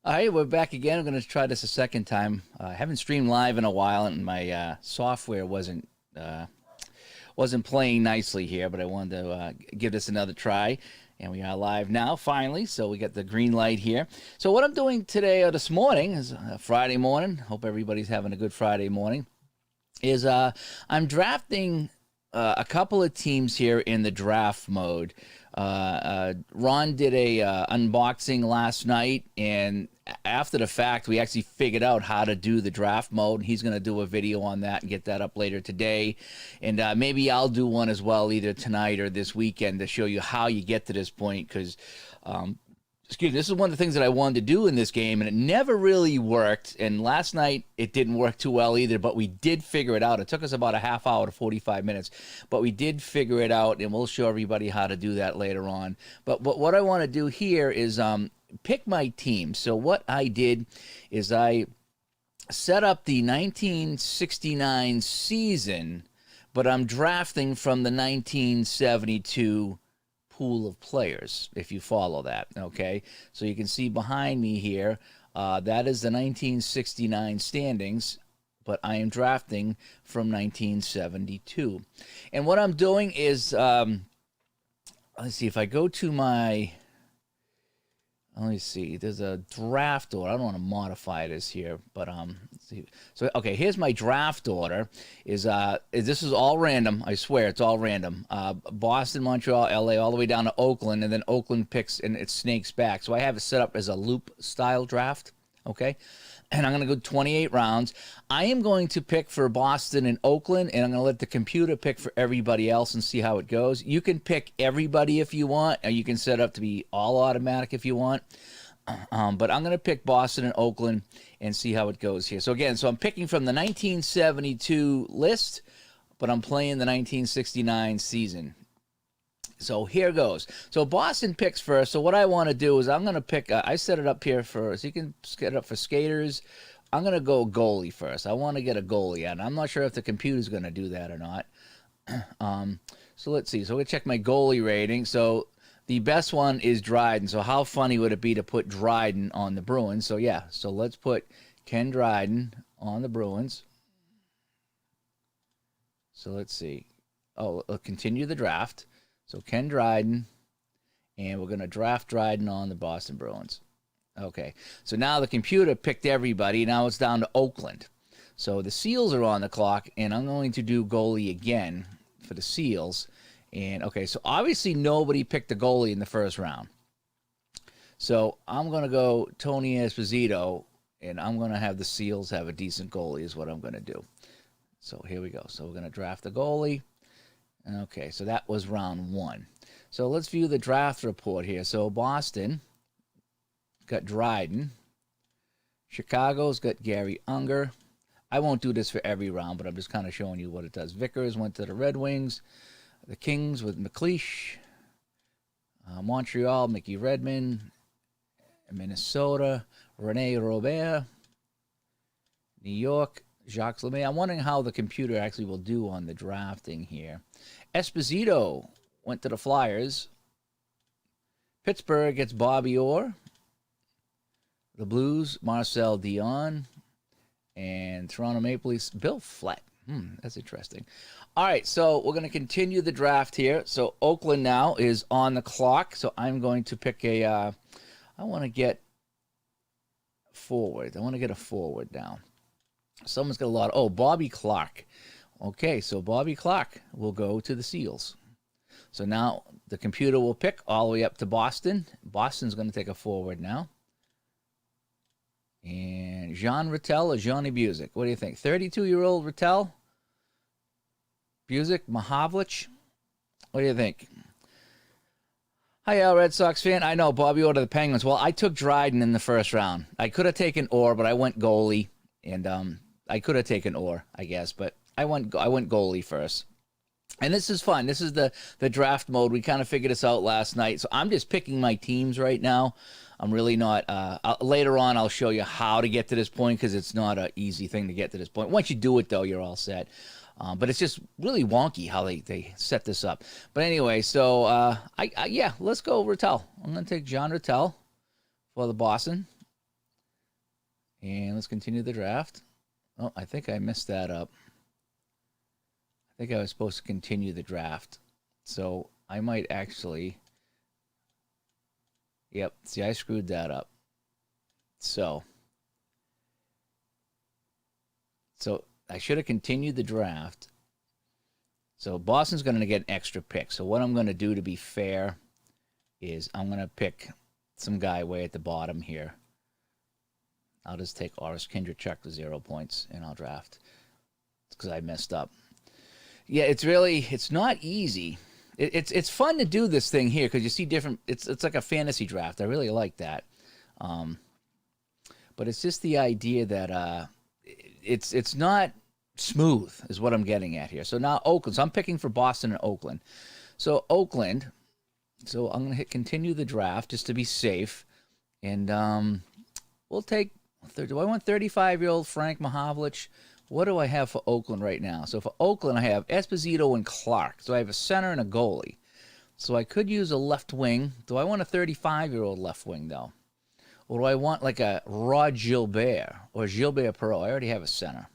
All right, we're back again. I'm going to try this a second time. I haven't streamed live in a while, and my software wasn't playing nicely here. But I wanted to give this another try, and we are live now finally. So we got the green light here. So what I'm doing today or this morning is Friday morning. Hope everybody's having a good Friday morning. Is I'm drafting a couple of teams here in the draft mode. Ron did a unboxing last night, and after the fact, we actually figured out how to do the draft mode. He's going to do a video on that and get that up later today. And maybe I'll do one as well, either tonight or this weekend, to show you how you get to this point. Because, excuse me, this is one of the things that I wanted to do in this game, and it never really worked. And last night, it didn't work too well either, but we did figure it out. It took us about a half hour to 45 minutes, but we did figure it out, and we'll show everybody how to do that later on. But what I want to do here is pick my team. So what I did is I set up the 1969 season, but I'm drafting from the 1972 pool of players, if you follow that, okay? So you can see behind me here, that is the 1969 standings, but I am drafting from 1972. And what I'm doing is, let's see, if I go to my... Let me see. There's a draft order. I don't want to modify this here, but let's see. So okay, here's my draft order. This is all random? I swear it's all random. Boston, Montreal, LA, all the way down to Oakland, and then Oakland picks and it snakes back. So I have it set up as a loop style draft. Okay. And I'm going to go 28 rounds. I am going to pick for Boston and Oakland, and I'm going to let the computer pick for everybody else and see how it goes. You can pick everybody if you want, or you can set it up to be all automatic if you want. But I'm going to pick Boston and Oakland and see how it goes here. So again, I'm picking from the 1972 list, but I'm playing the 1969 season. So here goes. So Boston picks first. So what I want to do is I'm going to pick, I set it up here so you can set it up for skaters. I'm going to go goalie first. I want to get a goalie out. I'm not sure if the computer's going to do that or not. So let's see. So we're going to check my goalie rating. So the best one is Dryden. So how funny would it be to put Dryden on the Bruins? So yeah, so let's put Ken Dryden on the Bruins. So let's see. Oh, I'll continue the draft. So Ken Dryden, and we're going to draft Dryden on the Boston Bruins. Okay, so now the computer picked everybody. Now it's down to Oakland. So the Seals are on the clock, and I'm going to do goalie again for the Seals. And okay, so obviously nobody picked the goalie in the first round. So I'm going to go Tony Esposito, and I'm going to have the Seals have a decent goalie is what I'm going to do. So here we go. So we're going to draft the goalie. Okay, so that was round one. So let's view the draft report here. So Boston got Dryden. Chicago's got Gary Unger. I won't do this for every round, but I'm just kind of showing you what it does. Vickers went to the Red Wings. The Kings with McLeish. Montreal, Mickey Redmond. Minnesota, Rene Robert. New York, Jacques Lemay. I'm wondering how the computer actually will do on the drafting here. Esposito went to the Flyers. Pittsburgh gets Bobby Orr. The Blues, Marcel Dion. And Toronto Maple Leafs, Bill Flett. That's interesting. All right, so we're going to continue the draft here. So Oakland now is on the clock. So I'm going to pick I want to get forward. I want to get a forward now. Someone's got a lot. Oh, Bobby Clark. Okay, so Bobby Clark will go to the Seals. So now the computer will pick all the way up to Boston. Boston's going to take a forward now. And Jean Rattel or Johnny Busick? What do you think? 32-year-old Rattel? Busick? Mahavlich? What do you think? Hi, Al, Red Sox fan. I know, Bobby Orr to the Penguins. Well, I took Dryden in the first round. I could have taken Orr, but I went goalie. And I could have taken Orr, I guess, but I went goalie first. And this is fun. This is the draft mode. We kind of figured this out last night. So I'm just picking my teams right now. I'm really not. Later on, I'll show you how to get to this point because it's not an easy thing to get to this point. Once you do it, though, you're all set. But it's just really wonky how they set this up. But anyway, so yeah, let's go Rattel. I'm going to take Jean Rattel for the Boston. And let's continue the draft. Oh, I think I messed that up. I think I was supposed to continue the draft. So I might actually... Yep, see, I screwed that up. So I should have continued the draft. So Boston's going to get an extra pick. So what I'm going to do to be fair is I'm going to pick some guy way at the bottom here. I'll just take Oris Kindrechuk for 0 points, and I'll draft because I messed up. Yeah, it's not easy. It's fun to do this thing here because you see different. It's like a fantasy draft. I really like that. But it's just the idea that it's not smooth is what I'm getting at here. So now Oakland. So I'm picking for Boston and Oakland. So Oakland. So I'm going to hit continue the draft just to be safe. And we'll take, do I want 35-year-old Frank Mahovlich? What do I have for Oakland right now? So for Oakland, I have Esposito and Clark. So I have a center and a goalie. So I could use a left wing. Do I want a 35-year-old left wing, though? Or do I want like a Rod Gilbert or Gilbert Perreault? I already have a center.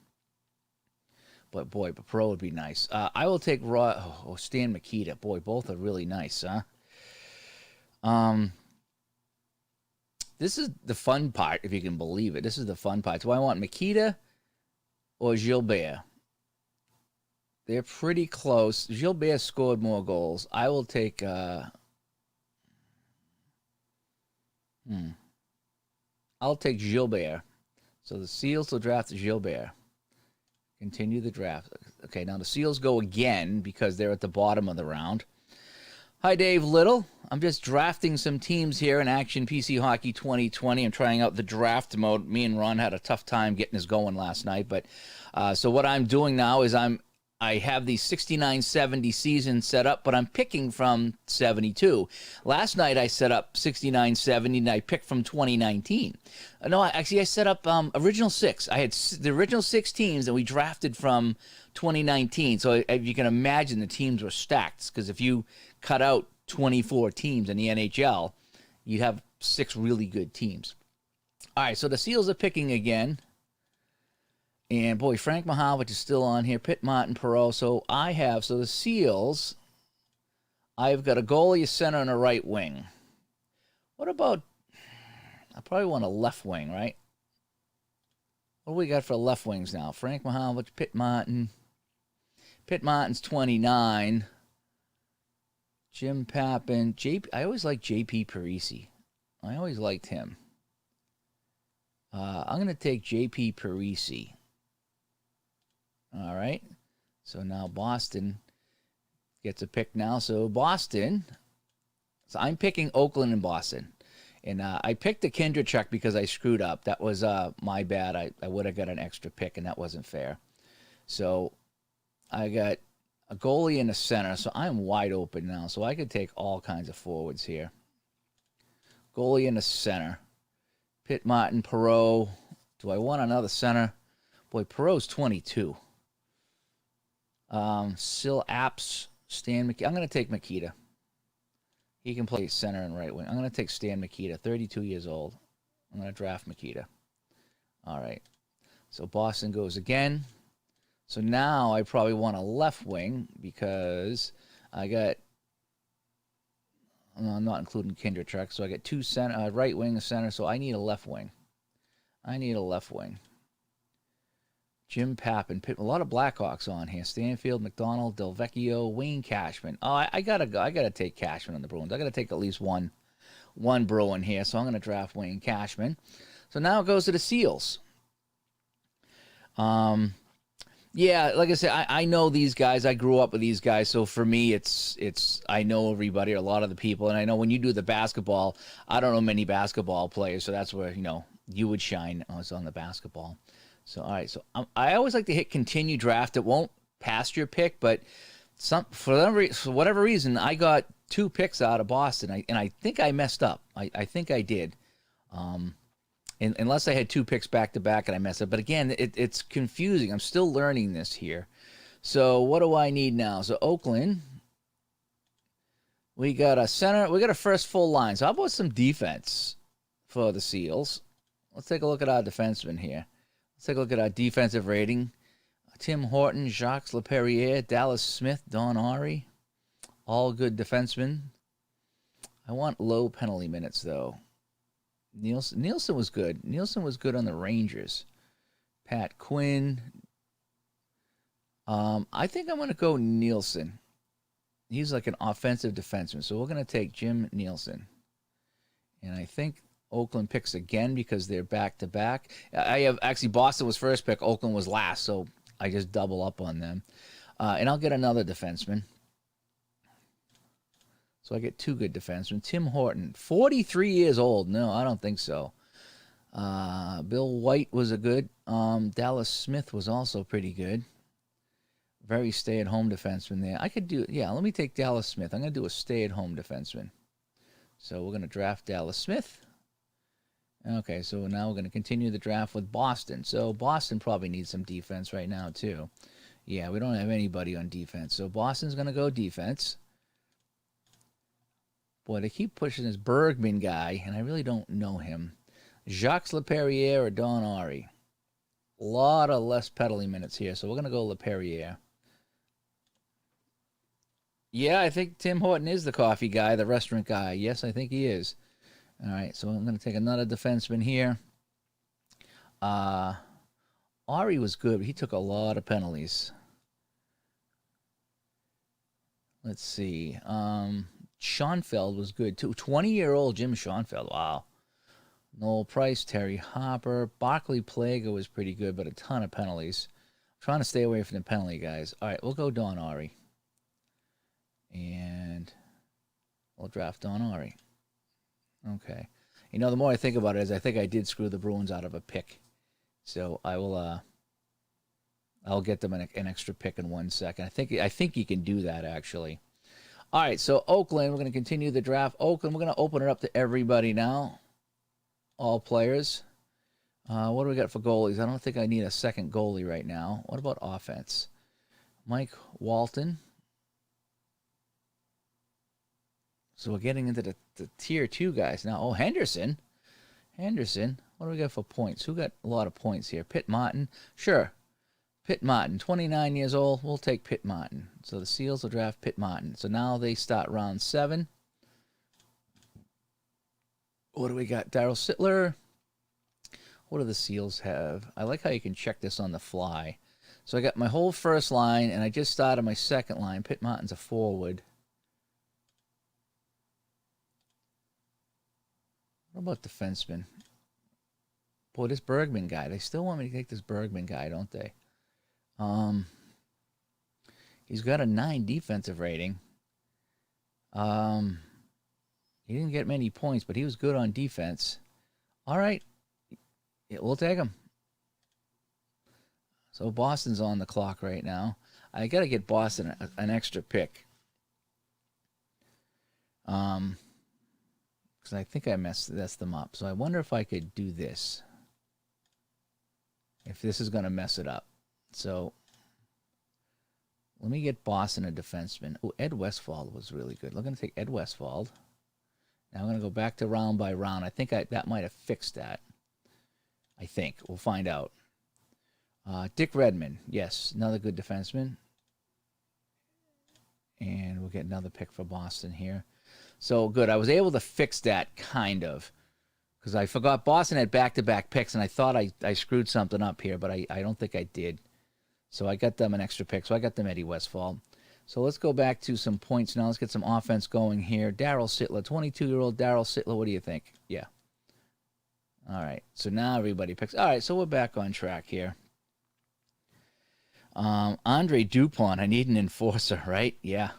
But, boy, Perreault would be nice. I will take Stan Mikita. Boy, both are really nice, huh? This is the fun part, if you can believe it. This is the fun part. Do I want Mikita or Gilbert? They're pretty close. Gilbert scored more goals. I will take... I'll take Gilbert. So the Seals will draft Gilbert. Continue the draft. Okay, now the Seals go again because they're at the bottom of the round. Hi, Dave Little. I'm just drafting some teams here in Action PC Hockey 2020. I'm trying out the draft mode. Me and Ron had a tough time getting us going last night. But so what I'm doing now is I have the 69-70 season set up, but I'm picking from 72. Last night I set up 69-70, and I picked from 2019. No, I set up original six. I had the original 6 teams, and we drafted from 2019. So if you can imagine, the teams were stacked, because if you cut out 24 teams in the NHL, you'd have 6 really good teams. All right, so the Seals are picking again. And, boy, Frank Mahovlich is still on here. Pitt, Martin, Perreault. So the Seals, I've got a goalie, a center, and a right wing. What about, I probably want a left wing, right? What do we got for left wings now? Frank Mahovlich, Pitt Martin. Pitt Martin's 29. Jim Pappin. I always liked J.P. Parisi. I always liked him. I'm going to take J.P. Parisi. All right. So now Boston gets a pick now. So Boston. So I'm picking Oakland and Boston. And I picked the Kindrechuk because I screwed up. That was my bad. I would have got an extra pick, and that wasn't fair. So I got a goalie and a center. So I'm wide open now. So I could take all kinds of forwards here. Goalie and a center. Pitt, Martin, Perreault. Do I want another center? Boy, Perreault's 22. Sil Apps, Stan Mikita. I'm going to take Mikita. He can play center and right wing. I'm going to take Stan Mikita, 32 years old. I'm going to draft Mikita. All right. So Boston goes again. So now I probably want a left wing because I got, I'm not including Kindrechuk, so I got 2 center, right wing, a center, so I need a left wing. Jim Pappin, a lot of Blackhawks on here. Stanfield, McDonald, Delvecchio, Wayne Cashman. Oh, I gotta go. I gotta take Cashman on the Bruins. I gotta take at least one Bruin here. So I'm gonna draft Wayne Cashman. So now it goes to the Seals. Yeah, like I said, I know these guys. I grew up with these guys. So for me, it's I know everybody, or a lot of the people, and I know when you do the basketball, I don't know many basketball players. So that's where you would shine. I was on the basketball. So, all right. So I always like to hit continue draft. It won't pass your pick, but for whatever reason, I got 2 picks out of Boston, and I think I messed up. I think I did. Unless I had 2 picks back to back and I messed up. But again, it's confusing. I'm still learning this here. So what do I need now? So Oakland, we got a center. We got a first full line. So how about some defense for the Seals? let's take a look at our defensemen here. Let's take a look at our defensive rating. Tim Horton, Jacques Leperrier, Dallas Smith, Don Ari. All good defensemen. I want low penalty minutes, though. Nielsen was good. Nielsen was good on the Rangers. Pat Quinn. I think I'm going to go Nielsen. He's like an offensive defenseman. So we're going to take Jim Nielsen. And I think Oakland picks again because they're back-to-back. I have actually Boston was first pick. Oakland was last. So I just double up on them. And I'll get another defenseman. So I get two good defensemen. Tim Horton, 43 years old. No, I don't think so. Bill White was a good. Dallas Smith was also pretty good. Very stay-at-home defenseman there. I could do, yeah, let me take Dallas Smith. I'm going to do a stay-at-home defenseman. So we're going to draft Dallas Smith. Okay, so now we're going to continue the draft with Boston. So Boston probably needs some defense right now, too. Yeah, we don't have anybody on defense. So Boston's going to go defense. Boy, they keep pushing this Bergman guy, and I really don't know him. Jacques Leperrier or Don Ari. A lot of less penalty minutes here, so we're going to go Leperrier. Yeah, I think Tim Horton is the coffee guy, the restaurant guy. Yes, I think he is. All right, so I'm going to take another defenseman here. Ari was good, but he took a lot of penalties. Let's see. Schoenfeld was good, too. 20-year-old Jim Schoenfeld. Wow. Noel Price, Terry Harper. Barclay Plager was pretty good, but a ton of penalties. I'm trying to stay away from the penalty guys. All right, we'll go Don Ari. And we'll draft Don Ari. Okay. You know, the more I think about it is I think I did screw the Bruins out of a pick. So I will I'll get them an extra pick in 1 second. I think you can do that, actually. All right, so Oakland, we're going to continue the draft. Oakland, we're going to open it up to everybody now. All players. What do we got for goalies? I don't think I need a second goalie right now. What about offense? Mike Walton. So we're getting into the tier 2 guys now. Oh, Henderson. Henderson. What do we got for points? Who got a lot of points here? Pitt Martin. Sure. Pitt Martin, 29 years old. We'll take Pitt Martin. So the Seals will draft Pitt Martin. So now they start round 7. What do we got? Darryl Sittler. What do the Seals have? I like how you can check this on the fly. So I got my whole first line, and I just started my second line. Pitt Martin's a forward. What about defenseman? Boy, this Bergman guy. They still want me to take this Bergman guy, don't they? He's got a 9 defensive rating. He didn't get many points, but he was good on defense. All right. Yeah, we'll take him. So Boston's on the clock right now. I got to get Boston an extra pick. Because I think I messed them up. So I wonder if I could do this. If this is going to mess it up. So let me get Boston a defenseman. Oh, Ed Westfall was really good. We're going to take Ed Westfall. Now I'm going to go back to round by round. I think that might have fixed that. I think. We'll find out. Dick Redmond. Yes, another good defenseman. And we'll get another pick for Boston here. So, good. I was able to fix that, kind of. Because I forgot Boston had back-to-back picks, and I thought I screwed something up here, but I don't think I did. So I got them an extra pick. So I got them Eddie Westfall. So let's go back to some points now. Let's get some offense going here. Darryl Sittler, 22-year-old Darryl Sittler. What do you think? Yeah. All right. So now everybody picks. All right. So we're back on track here. Andre Dupont. I need an enforcer, right? Yeah.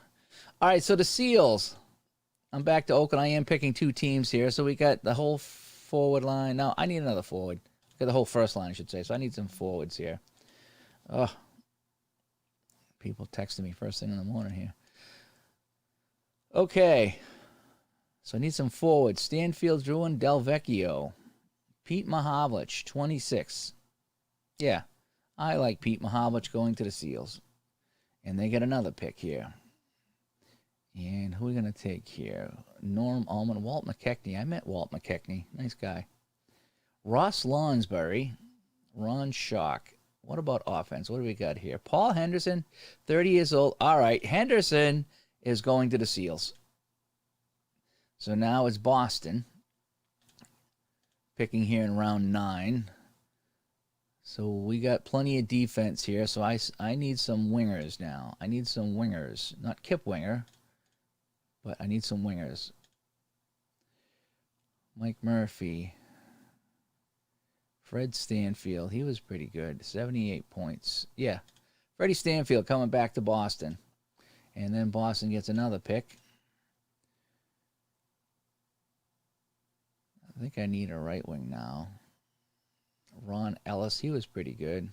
All right. So the Seals. I'm back to Oakland. I am picking 2 teams here. So we got the whole forward line. No, I need another forward. Got the whole first line, I should say. So I need some forwards here. Oh. People texting me first thing in the morning here. Okay. So I need some forwards. Stanfield Druin, Del Vecchio. Pete Mahavlich, 26. Yeah. I like Pete Mahavlich going to the Seals. And they get another pick here. And who are we going to take here? Norm Allman, Walt McKechnie. I met Walt McKechnie. Nice guy. Ross Lonsbury, Ron Schock. What about offense? What do we got here? Paul Henderson, 30 years old. All right, Henderson is going to the Seals. So now it's Boston. Picking here in round 9. So we got plenty of defense here. So I need some wingers now. I need some wingers. Not Kip Winger, but I need some wingers. Mike Murphy. Fred Stanfield, he was pretty good. 78 points. Yeah. Freddie Stanfield coming back to Boston. And then Boston gets another pick. I think I need a right wing now. Ron Ellis, he was pretty good.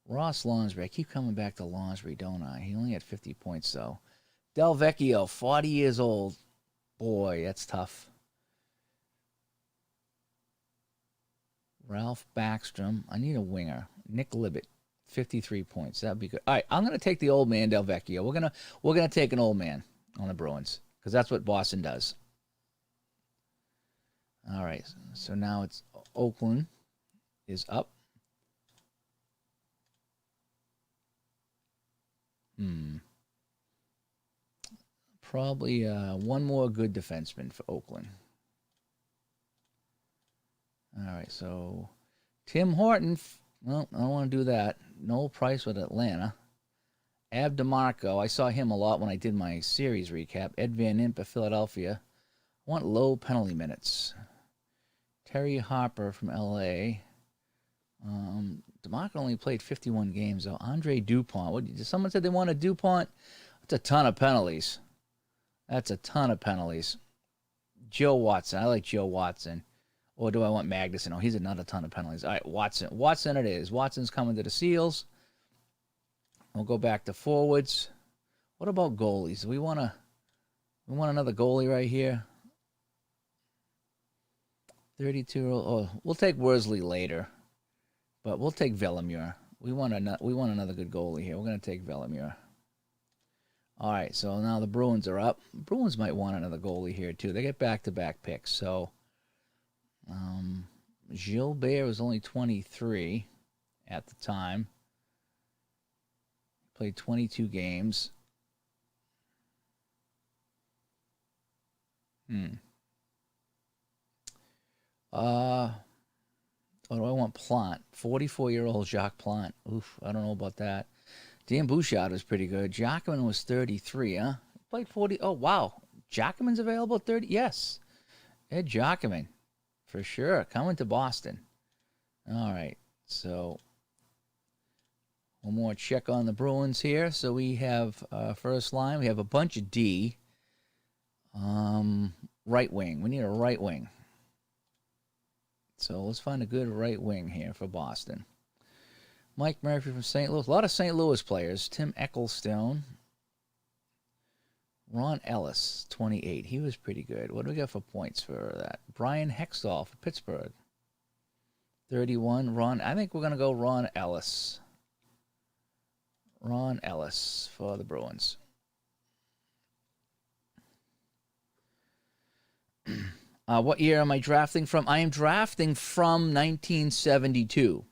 Ross Lonsbury, I keep coming back to Lonsbury, don't I? He only had 50 points, though. Del Vecchio, 40 years old. Boy, that's tough. Ralph Backstrom. I need a winger. Nick Libet, 53 points. That'd be good. All right, I'm gonna take the old man, Del Vecchio. We're gonna take an old man on the Bruins because that's what Boston does. All right, so now it's Oakland is up. Probably one more good defenseman for Oakland. All right, so Tim Horton. Well, I don't want to do that. Noel Price with Atlanta. Ab DeMarco. I saw him a lot when I did my series recap. Ed Van Impe of Philadelphia. I want low penalty minutes. Terry Harper from L.A. DeMarco only played 51 games, though. Andre Dupont. Someone said they wanted Dupont. That's a ton of penalties. That's a ton of penalties. Joe Watson. I like Joe Watson. Or do I want Magnuson? Oh, he's another ton of penalties. All right, Watson. Watson it is. Watson's coming to the Seals. We'll go back to forwards. What about goalies? We want another goalie right here. 32-year-old. Oh, we'll take Worsley later, but we'll take Velemure. We want another good goalie here. We're going to take Velemure. All right, so now the Bruins are up. Bruins might want another goalie here too. They get back-to-back picks, so. Gilbert was only 23 at the time. Played 22 games. Oh, do I want Plante? 44-year-old Jacques Plante. Oof, I don't know about that. Dan Bouchard was pretty good. Jacquemin was 33, huh? Played 40. Oh, wow. Jacquemin's available at 30? Yes. Ed Jacquemin. For sure. Coming to Boston. All right. So, one more check on the Bruins here. So, we have first line. We have a bunch of D. Right wing. We need a right wing. So, let's find a good right wing here for Boston. Mike Murphy from St. Louis. A lot of St. Louis players. Tim Ecclestone. Ron Ellis, 28. He was pretty good. What do we got for points for that? Brian Hextall for Pittsburgh. 31. I think we're going to go Ron Ellis. Ron Ellis for the Bruins. What year am I drafting from? I am drafting from 1972.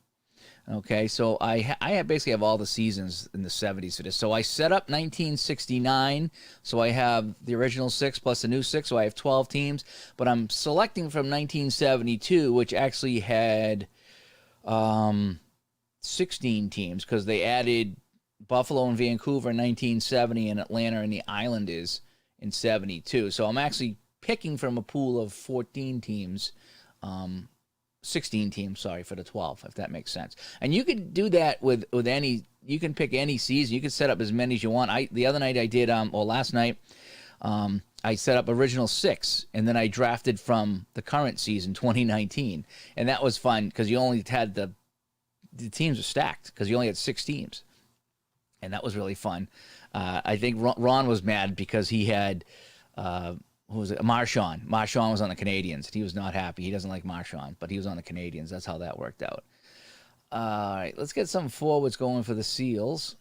Okay, so I basically have all the seasons in the 70s for this. So I set up 1969, so I have the original 6 plus the new 6, so I have 12 teams. But I'm selecting from 1972, which actually had 16 teams because they added Buffalo and Vancouver in 1970 and Atlanta and the Islanders in 72. So I'm actually picking from a pool of 14 teams. 16 teams, sorry, for the 12, if that makes sense. And you can do that with any, you can pick any season. You can set up as many as you want. The other night I did, last night, I set up original 6, and then I drafted from the current season, 2019. And that was fun because you only had the teams were stacked because you only had 6 teams. And that was really fun. I think Ron was mad because he had, who was it? Marchand. Marchand was on the Canadiens. He was not happy. He doesn't like Marchand, but he was on the Canadiens. That's how that worked out. All right, let's get some forwards going for the Seals.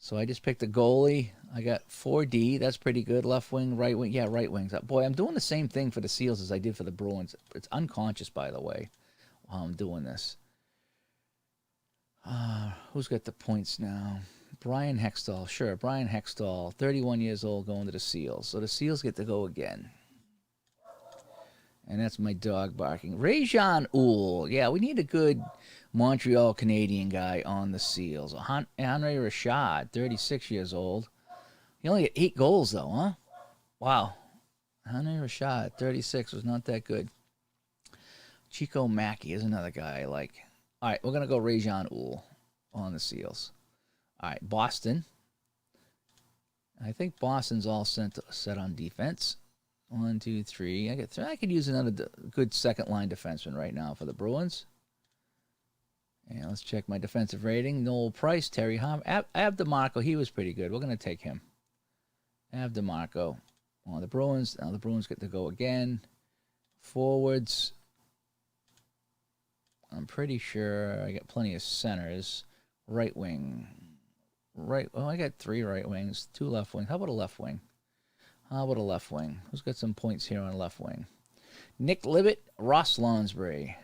So I just picked a goalie. I got 4D. That's pretty good. Left wing, right wing. Yeah, right wings. Boy, I'm doing the same thing for the Seals as I did for the Bruins. It's unconscious, by the way, while I'm doing this. Who's got the points now? Brian Hextall. Sure, Brian Hextall, 31 years old, going to the Seals. So the Seals get to go again. And that's my dog barking. Rajan Uhl. Yeah, we need a good Montreal Canadian guy on the Seals. Henri Rashad, 36 years old. He only got 8 goals, though, huh? Wow. Henri Rashad, 36, was not that good. Chico Mackey is another guy I like. All right, we're going to go Rajan Uhl on the Seals. All right, Boston. I think Boston's all set on defense. 1, 2, 3. I get 3. I could use another good second-line defenseman right now for the Bruins. And let's check my defensive rating. Noel Price, Terry Hom. Ab DeMarco, he was pretty good. We're going to take him. Ab DeMarco on the Bruins. Now the Bruins get to go again. Forwards. I'm pretty sure I got plenty of centers. Right wing. I got 3 right wings, 2 left wings. How about a left wing? Who's got some points here on left wing? Nick Libett, Ross Lonsbury.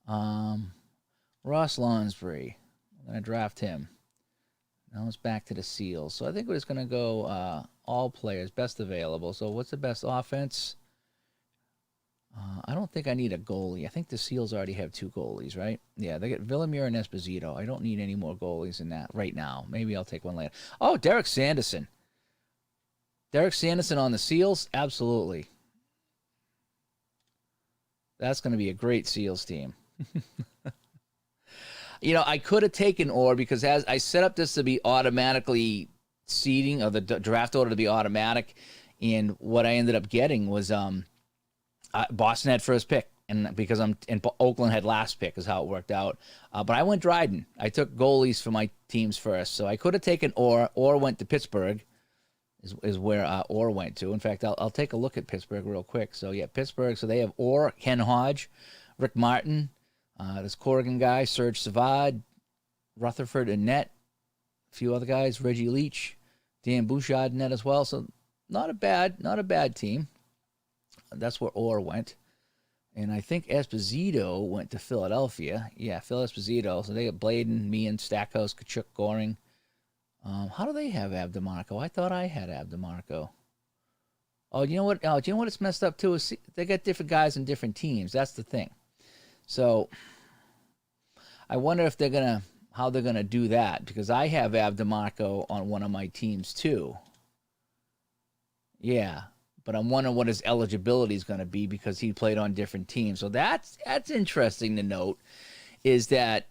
Ross Lonsbury. I'm going to draft him. Now it's back to the Seals. So I think we're just going to go all players, best available. So what's the best offense? I don't think I need a goalie. I think the Seals already have 2 goalies, right? Yeah, they get Villamure and Esposito. I don't need any more goalies in that right now. Maybe I'll take one later. Oh, Derek Sanderson. Derek Sanderson on the Seals? Absolutely. That's going to be a great Seals team. I could have taken Orr because as I set up this to be automatically seeding, or the draft order to be automatic, and what I ended up getting was Boston had first pick, and because Oakland had last pick is how it worked out. But I went Dryden. I took goalies for my teams first, so I could have taken Orr. Orr went to Pittsburgh. Is where Orr went to. In fact, I'll take a look at Pittsburgh real quick. So, yeah, Pittsburgh. So they have Orr, Ken Hodge, Rick Martin, this Corrigan guy, Serge Savard, Rutherford in net, a few other guys, Reggie Leach, Dan Bouchard in net as well. So not a bad team. That's where Orr went. And I think Esposito went to Philadelphia. Yeah, Phil Esposito. So they got Bladen, me, and Stackhouse, Kachuk, Goring. How do they have Ab DeMarco? I thought I had Ab DeMarco. Oh, you know what? Do you know what it's messed up too? Is they got different guys in different teams. That's the thing. So I wonder if how they're gonna do that, because I have Ab DeMarco on one of my teams too. Yeah, but I'm wondering what his eligibility is going to be because he played on different teams. So that's interesting to note, is that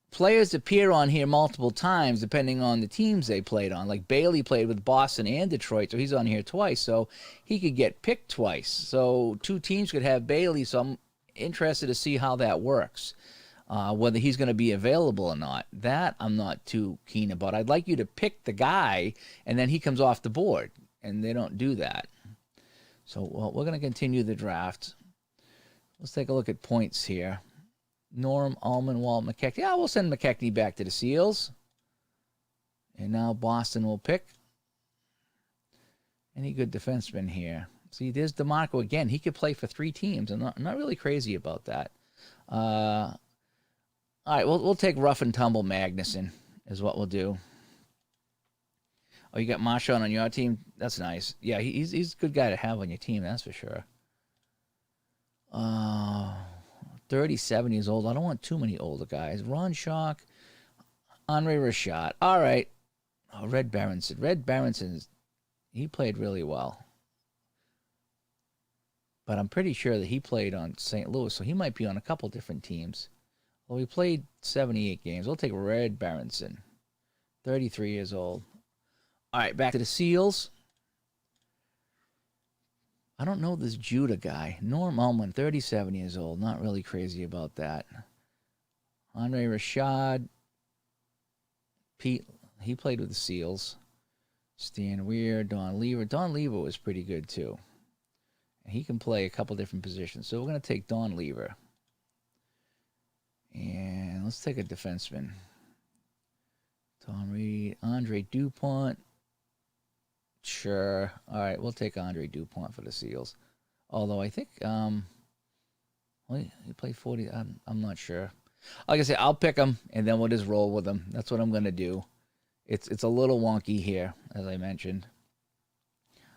players appear on here multiple times depending on the teams they played on. Like Bailey played with Boston and Detroit, so he's on here twice. So he could get picked twice. So 2 teams could have Bailey, so I'm interested to see how that works, whether he's going to be available or not. That I'm not too keen about. I'd like you to pick the guy, and then he comes off the board, and they don't do that. So we're going to continue the draft. Let's take a look at points here. Norm, Allman, Walt, McKechnie. Yeah, we'll send McKechnie back to the Seals. And now Boston will pick. Any good defenseman here? See, there's DeMarco again. He could play for 3 teams. I'm not really crazy about that. All right, we'll take rough and tumble Magnuson is what we'll do. Oh, you got Marchand on your team? That's nice. Yeah, he's a good guy to have on your team, that's for sure. 37 years old. I don't want too many older guys. Ron Schock, Henri Rashad. All right. Oh, Red Berenson. Red Berenson, he played really well. But I'm pretty sure that he played on St. Louis, so he might be on a couple different teams. Well, he played 78 games. We'll take Red Berenson, 33 years old. All right, back to the Seals. I don't know this Judah guy. Norm Ullman, 37 years old. Not really crazy about that. Henri Rashad. Pete, he played with the Seals. Stan Weir, Don Lever. Don Lever was pretty good, too. And he can play a couple different positions. So we're going to take Don Lever. And let's take a defenseman. Tom Reed, Andre DuPont. Sure. All right, we'll take Andre DuPont for the Seals. Although I think well, he played 40. I'm not sure. Like I say, I'll pick him and then we'll just roll with him. That's what I'm gonna do. It's a little wonky here, as I mentioned.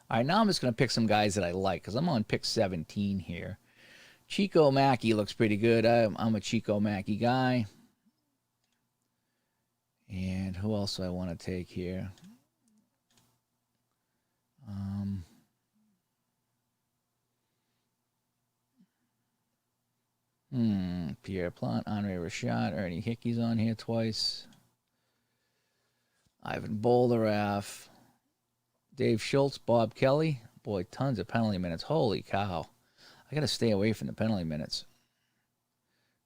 All right, now I'm just gonna pick some guys that I like because I'm on pick 17 here. Chico Mackey looks pretty good. I'm a Chico Mackey guy. And who else do I want to take here? Pierre Plante, Andre Richard, Ernie Hickey's on here twice. Ivan Bolderaf, Dave Schultz, Bob Kelly. Boy, tons of penalty minutes. Holy cow. I got to stay away from the penalty minutes.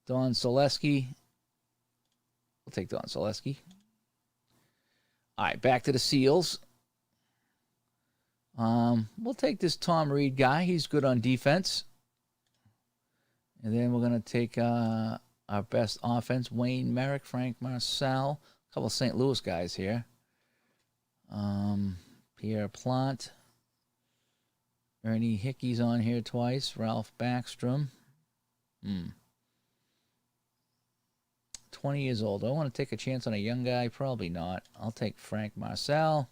Don Selesky. We'll take Don Selesky. All right, back to the Seals. We'll take this Tom Reed guy. He's good on defense. And then we're going to take our best offense, Wayne Merrick, Frank Marcel, a couple of St. Louis guys here. Pierre Plante. Ernie Hickey's on here twice. Ralph Backstrom. 20 years old. Do I want to take a chance on a young guy? Probably not. I'll take Frank Marcel.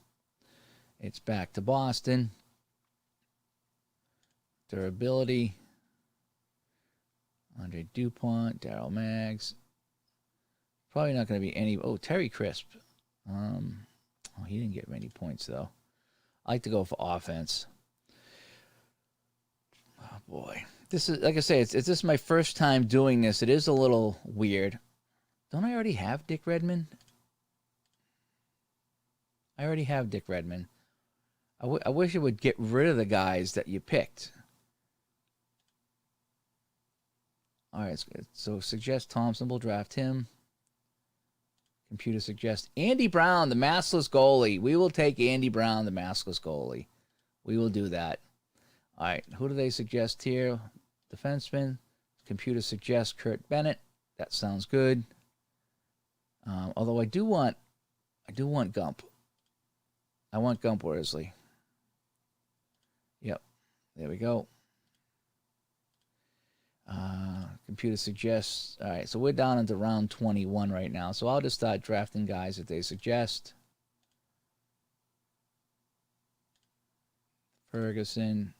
It's back to Boston. Durability. Andre DuPont, Darryl Maggs. Probably not going to be any. Oh, Terry Crisp. He didn't get many points though. I like to go for offense. Oh boy, this is like I say. It's just my first time doing this. It is a little weird. Don't I already have Dick Redmond? I already have Dick Redmond. I wish it would get rid of the guys that you picked. All right, so suggest Thompson. We'll draft him. Computer suggests Andy Brown, the maskless goalie. We will take Andy Brown, the maskless goalie. We will do that. All right, who do they suggest here? Defenseman. Computer suggests Kurt Bennett. That sounds good. Although I do want Gump. I want Gump Worsley. Yep, there we go. Computer suggests. All right, so we're down into round 21 right now. So I'll just start drafting guys that they suggest. Ferguson,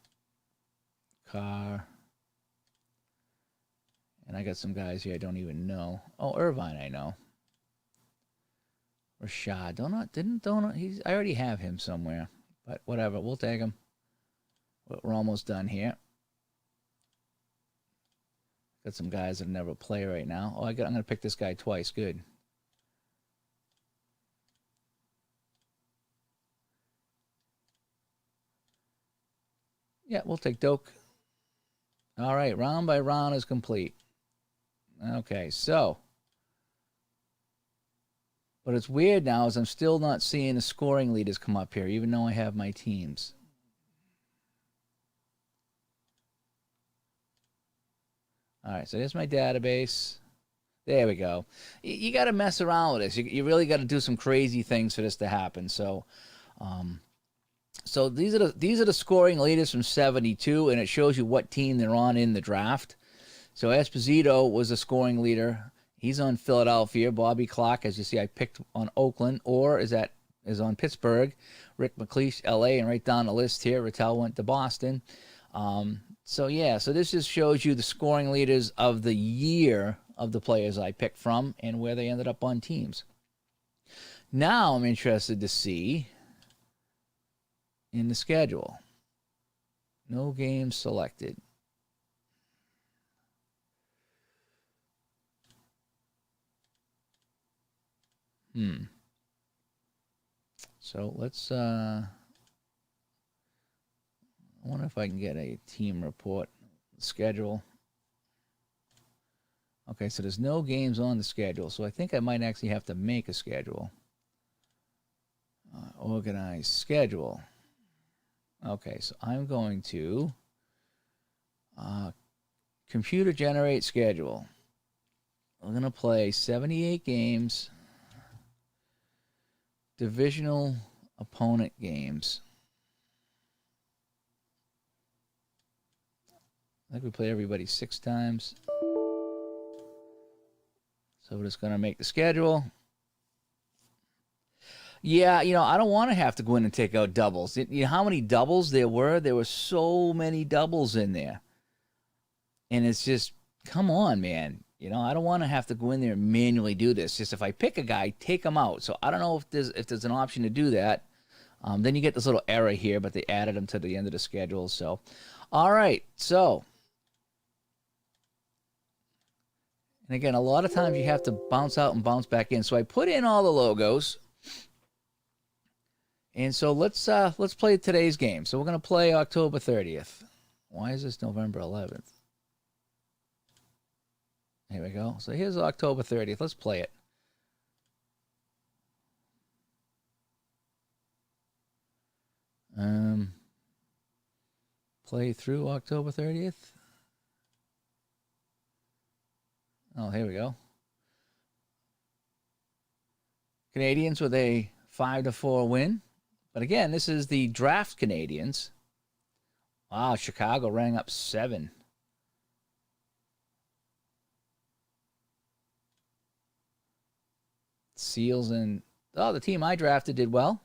Carr, and I got some guys here I don't even know. Oh, Irvine, I know. Rashad, I already have him somewhere, but whatever. We'll take him. We're almost done here. Got some guys that never play right now. Oh, I'm going to pick this guy twice. Good. Yeah, we'll take Doak. All right, round by round is complete. Okay, so. But it's weird now is I'm still not seeing the scoring leaders come up here, even though I have my teams. All right, so there's my database. There we go. You got to mess around with this. You really got to do some crazy things for this to happen. So, so these are the scoring leaders from 72, and it shows you what team they're on in the draft. So Esposito was a scoring leader. He's on Philadelphia. Bobby Clark, as you see, I picked on Oakland, or is on Pittsburgh. Rick McLeish, L.A., and right down the list here, Rattel went to Boston. So this just shows you the scoring leaders of the year of the players I picked from and where they ended up on teams. Now I'm interested to see in the schedule. No games selected. So let's I wonder if I can get a team report schedule. Okay, so there's no games on the schedule, so I think I might actually have to make a schedule. Organize schedule. Okay, so I'm going to computer generate schedule. We're going to play 78 games. Divisional opponent games. I think we play everybody 6 times. So we're just going to make the schedule. Yeah, I don't want to have to go in and take out doubles. You know how many doubles there were? There were so many doubles in there. And it's just, come on, man. I don't want to have to go in there and manually do this. Just if I pick a guy, take him out. So I don't know if there's an option to do that. Then you get this little error here, but they added them to the end of the schedule. So, all right. So, and again, a lot of times you have to bounce out and bounce back in. So I put in all the logos. And so let's play today's game. So we're going to play October 30th. Why is this November 11th? Here we go. So here's October 30th. Let's play it. Play through October 30th. Oh, here we go. Canadians with a 5-4 win. But again, this is the draft Canadians. Wow, Chicago rang up 7. Seals and the team I drafted did well.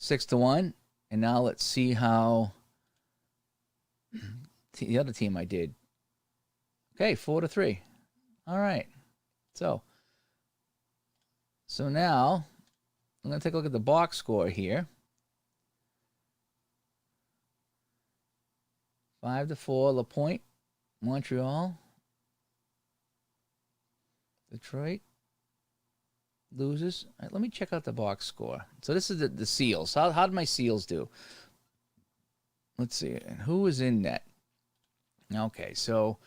6-1. And now let's see how the other team I did. Okay, 4-3. All right. So now I'm going to take a look at the box score here. 5-4, LaPointe, Montreal, Detroit loses. All right, let me check out the box score. So this is the Seals. How did my Seals do? Let's see. And who was in net? Okay, so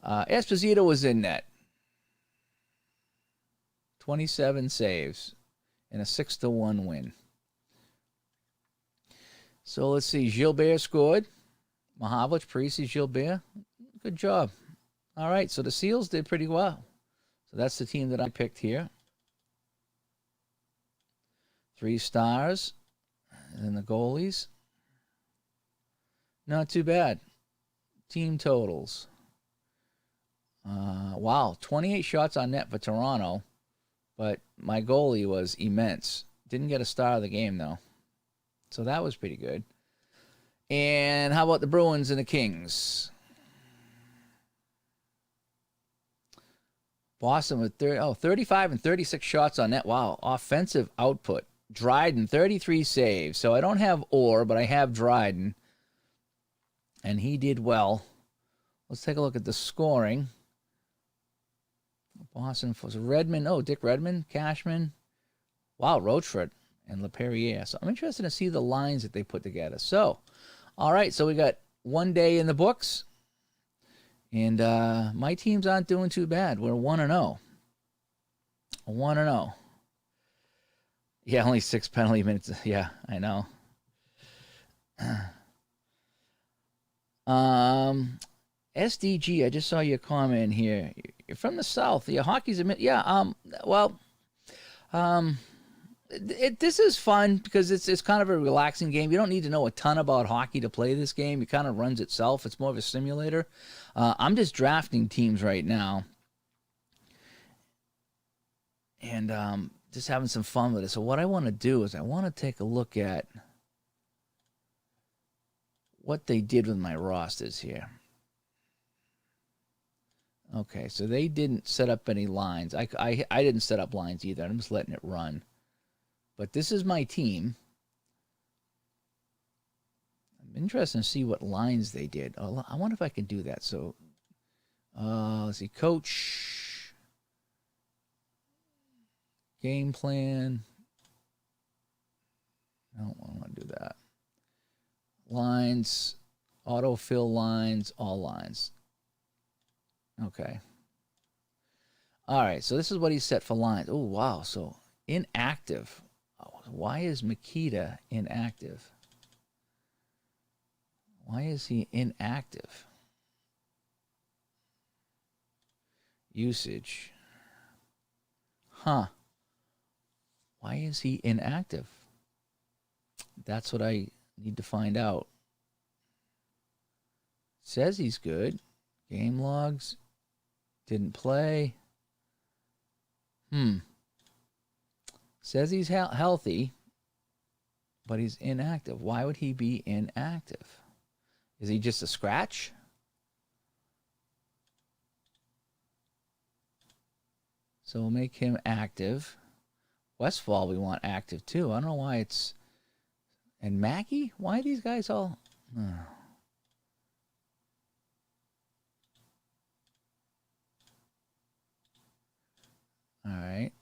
Esposito was in net. 27 saves and a 6-1 win. So let's see. Gilbert scored. Mahavlich, Parisi, Gilbert. Good job. All right, so the Seals did pretty well. So that's the team that I picked here. 3 stars. And then the goalies. Not too bad. Team totals. Wow, 28 shots on net for Toronto. But my goalie was immense. Didn't get a star of the game, though. So that was pretty good. And how about the Bruins and the Kings? Boston with 35 and 36 shots on net. Wow, offensive output. Dryden, 33 saves. So I don't have Orr, but I have Dryden. And he did well. Let's take a look at the scoring. Boston was Redmond. Oh, Dick Redmond, Cashman. Wow, Rochford and LaPerriere. So I'm interested to see the lines that they put together. So, all right, so we got one day in the books. And my teams aren't doing too bad. We're 1-0. 1-0. Yeah, only 6 penalty minutes. Yeah, I know. SDG, I just saw your comment here. You're from the South. Your hockey's this is fun because it's kind of a relaxing game. You don't need to know a ton about hockey to play this game. It kind of runs itself. It's more of a simulator. I'm just drafting teams right now. And just having some fun with it. So what I want to do is I want to take a look at what they did with my rosters here. Okay, so they didn't set up any lines. I didn't set up lines either. I'm just letting it run. But this is my team. I'm interested to see what lines they did. Oh, I wonder if I can do that. So, let's see. Coach. Game plan. I don't want to do that. Lines. Autofill lines. All lines. Okay. All right, so this is what he set for lines. Oh, wow. So, inactive. Why is Makita inactive? Why is he inactive? Usage. Huh. Why is he inactive? That's what I need to find out. Says he's good. Game logs. Didn't play. Says he's healthy, but he's inactive. Why would he be inactive? Is he just a scratch? So we'll make him active. Westfall we want active too. I don't know why it's... And Mackey? Why are these guys all... All right.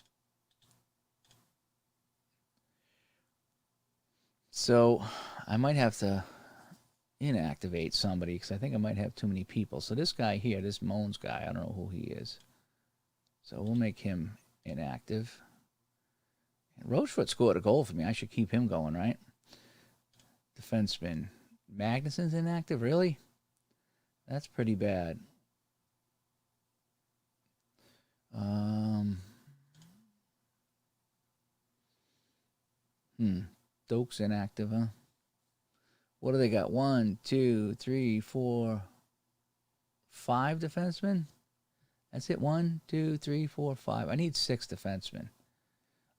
So I might have to inactivate somebody because I think I might have too many people. So this guy here, this Moans guy, I don't know who he is. So we'll make him inactive. And Rochefort scored a goal for me. I should keep him going, right? Defenseman. Magnuson's inactive? Really? That's pretty bad. Doak's inactive, huh? What do they got? 1, 2, 3, 4, 5 defensemen? That's it. 1, 2, 3, 4, 5. I need 6 defensemen.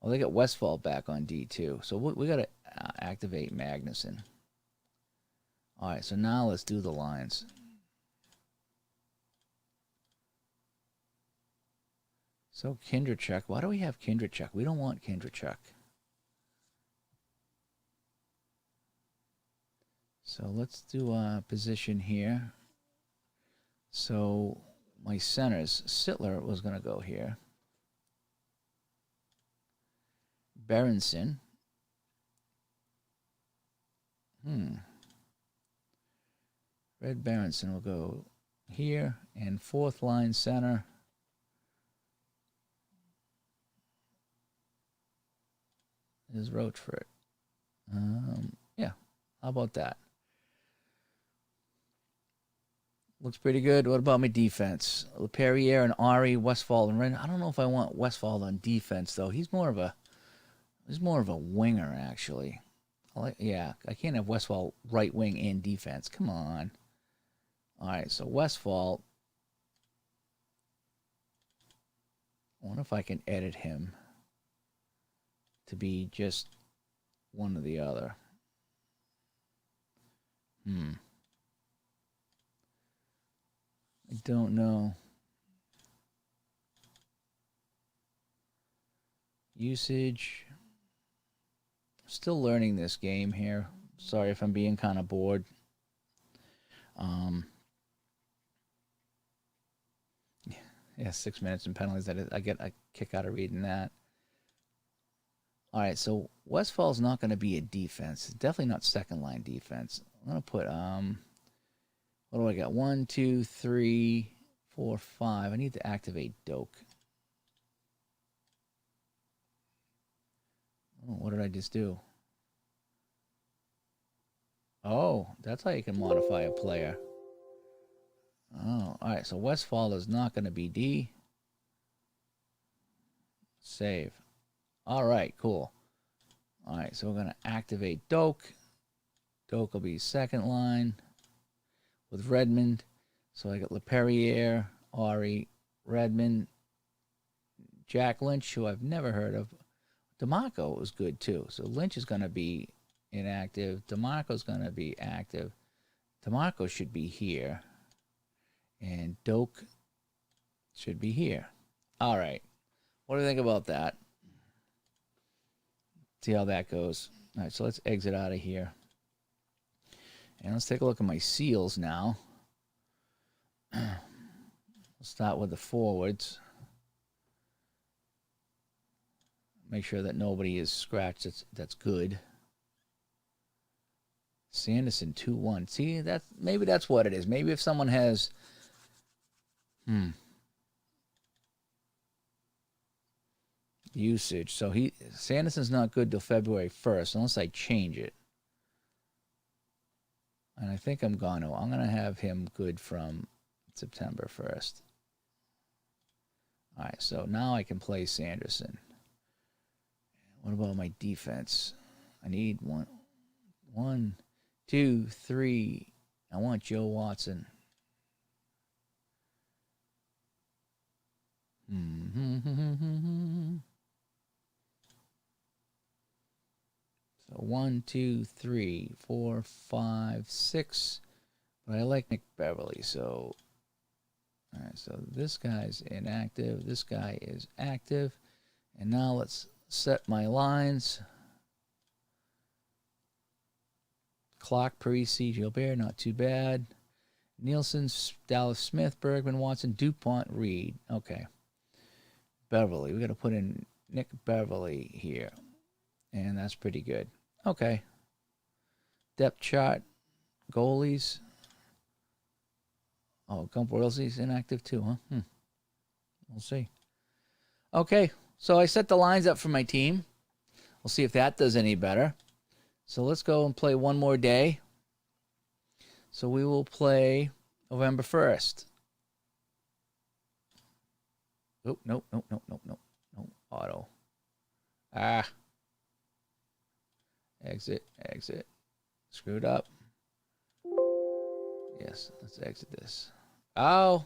Oh, they got Westfall back on D2. So we got to activate Magnuson. All right, so now let's do the lines. So Kindrachuk. Why do we have Kindrachuk? We don't want Kindrachuk. So let's do a position here. So my centers, Sittler was going to go here. Berenson. Red Berenson will go here. And fourth line center. Is Rochefort. Yeah, how about that? Looks pretty good. What about my defense? LePerriere and Ari, Westfall and Ren. I don't know if I want Westfall on defense though. He's more of a winger actually. I can't have Westfall right wing and defense. Come on. All right, so Westfall. I wonder if I can edit him to be just one or the other. I don't know. Usage. Still learning this game here. Sorry if I'm being kind of bored. Yeah, 6 minutes and penalties. I get a kick out of reading that. All right, so Westfall's not going to be a defense. Definitely not second line defense. I'm going to put what do I got? 1, 2, 3, 4, 5. I need to activate Doak. Oh, what did I just do? Oh, that's how you can modify a player. Oh, all right. So Westfall is not going to be D. Save. All right, cool. All right, so we're going to activate Doak. Doak will be second line with Redmond. So I got LePerriere, Ari, Redmond, Jack Lynch, who I've never heard of. DeMarco was good too. So Lynch is going to be inactive. DeMarco's going to be active. DeMarco should be here. And Doak should be here. All right. What do you think about that? See how that goes. All right, so let's exit out of here. And let's take a look at my Seals now. We'll start with the forwards. Make sure that nobody is scratched. That's good. Sanderson 2-1. See, maybe that's what it is. Maybe if someone has usage. So Sanderson's not good till February 1st unless I change it. And I think I'm going to have him good from September 1st. All right, so now I can play Sanderson. What about my defense? I need one. 1, 2, 3. I want Joe Watson. So 1, 2, 3, 4, 5, 6. But I like Nick Beverly, so all right, so this guy's inactive, this guy is active, and now let's set my lines. Clark, Parisi, Gilbert, not too bad. Nielsen, Dallas Smith, Bergman, Watson, DuPont, Reed. Okay. Beverly. We got to put in Nick Beverly here. And that's pretty good. Okay. Depth chart. Goalies. Oh, Gump-Wilsey's inactive too, huh? We'll see. Okay. So I set the lines up for my team. We'll see if that does any better. So let's go and play one more day. So we will play November 1st. Oh, nope. No, auto. Exit. Screwed up. Yes, let's exit this. Oh,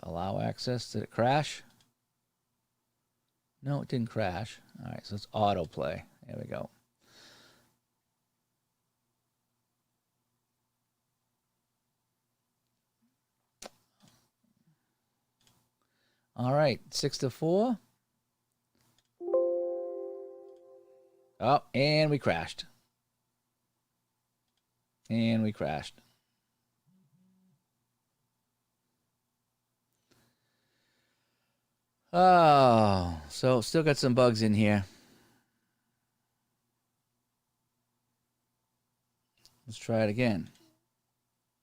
allow access. Did it crash? No, it didn't crash. All right, so it's autoplay. There we go. All right, 6-4. Oh, and we crashed. Oh, so still got some bugs in here. Let's try it again.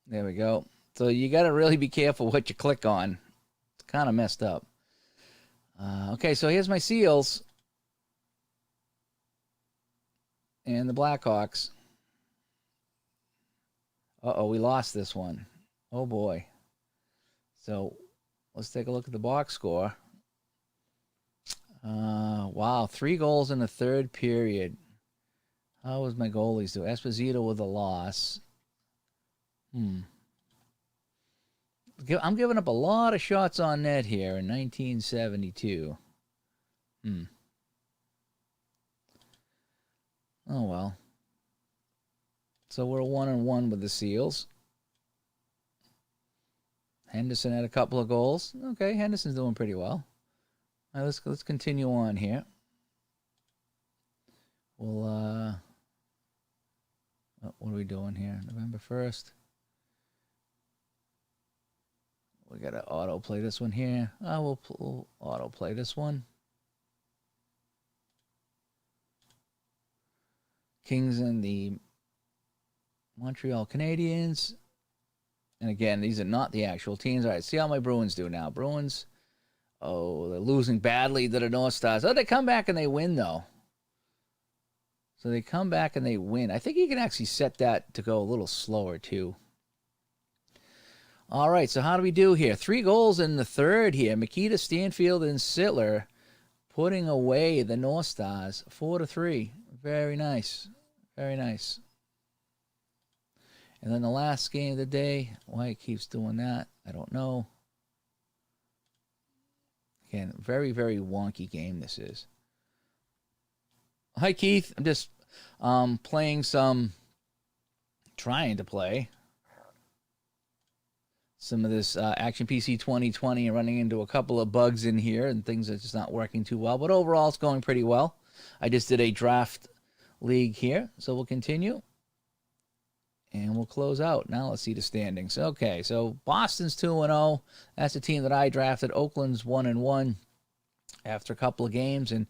There we go. So you got to really be careful what you click on. It's kind of messed up. Okay, so here's my Seals. And the Blackhawks. Uh-oh, we lost this one. Oh, boy. So let's take a look at the box score. Wow, 3 goals in the third period. How was my goalies do? Esposito with a loss. I'm giving up a lot of shots on net here in 1972. Oh, well. So we're 1-1 with the Seals. Henderson had a couple of goals. Okay, Henderson's doing pretty well. All right, let's continue on here. We'll what are we doing here? November 1st. We got to auto-play this one here. We'll auto-play this one. Kings and the Montreal Canadiens. And again, these are not the actual teams. All right, see how my Bruins do now. Bruins, oh, they're losing badly to the North Stars. Oh, they come back and they win, though. So they come back and they win. I think you can actually set that to go a little slower, too. All right, so how do we do here? 3 goals in the third here. Mikita, Stanfield, and Sittler putting away the North Stars 4-3. Very nice. Very nice. And then the last game of the day, why it keeps doing that, I don't know. Again, very, very wonky game this is. Hi, Keith. I'm just trying to play some of this Action PC 2020 and running into a couple of bugs in here and things that's just not working too well. But overall, it's going pretty well. I just did a draft league here, so we'll continue. And we'll close out. Now let's see the standings. Okay, so Boston's 2-0. That's the team that I drafted. Oakland's 1-1 after a couple of games. And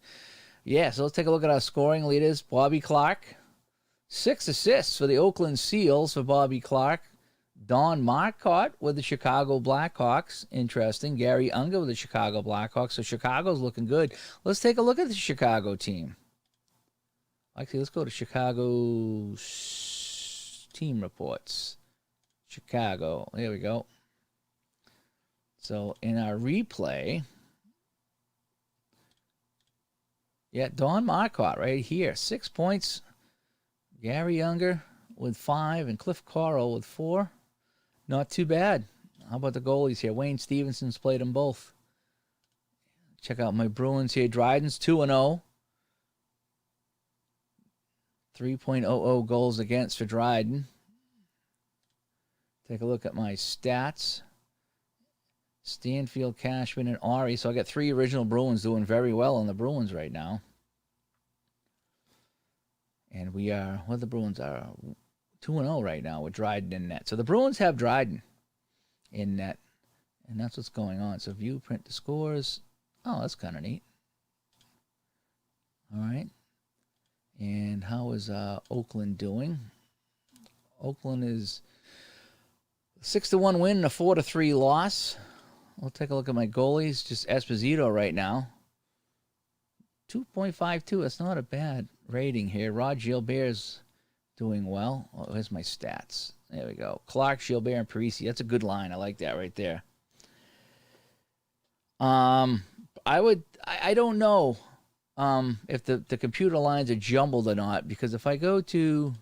yeah, so let's take a look at our scoring leaders. Bobby Clark, 6 assists for the Oakland Seals for Bobby Clark. Don Marcotte with the Chicago Blackhawks. Interesting. Gary Unger with the Chicago Blackhawks. So Chicago's looking good. Let's take a look at the Chicago team. Actually, let's go to Chicago's team reports. Chicago. There we go. So in our replay, Yeah, Don Marcotte right here. 6 points. Gary Younger with 5 and Cliff Carroll with 4. Not too bad. How about the goalies here? Wayne Stevenson's played them both. Check out my Bruins here. Dryden's 2-0. 3.00 goals against for Dryden. Take a look at my stats. Stanfield, Cashman, and Ari. So I got 3 original Bruins doing very well on the Bruins right now. And we are, what the Bruins are, 2-0 right now with Dryden in net. So the Bruins have Dryden in net. And that's what's going on. So view, print the scores. Oh, that's kind of neat. All right. And how is Oakland doing? Oakland is 6-1 win and a 4-3 loss. We'll take a look at my goalies. Just Esposito right now. 2.52. That's not a bad rating here. Rod Gilbert's doing well. Oh, here's my stats. There we go. Clark, Gilbert, and Parisi. That's a good line. I like that right there. I don't know if the computer lines are jumbled or not, because if I go to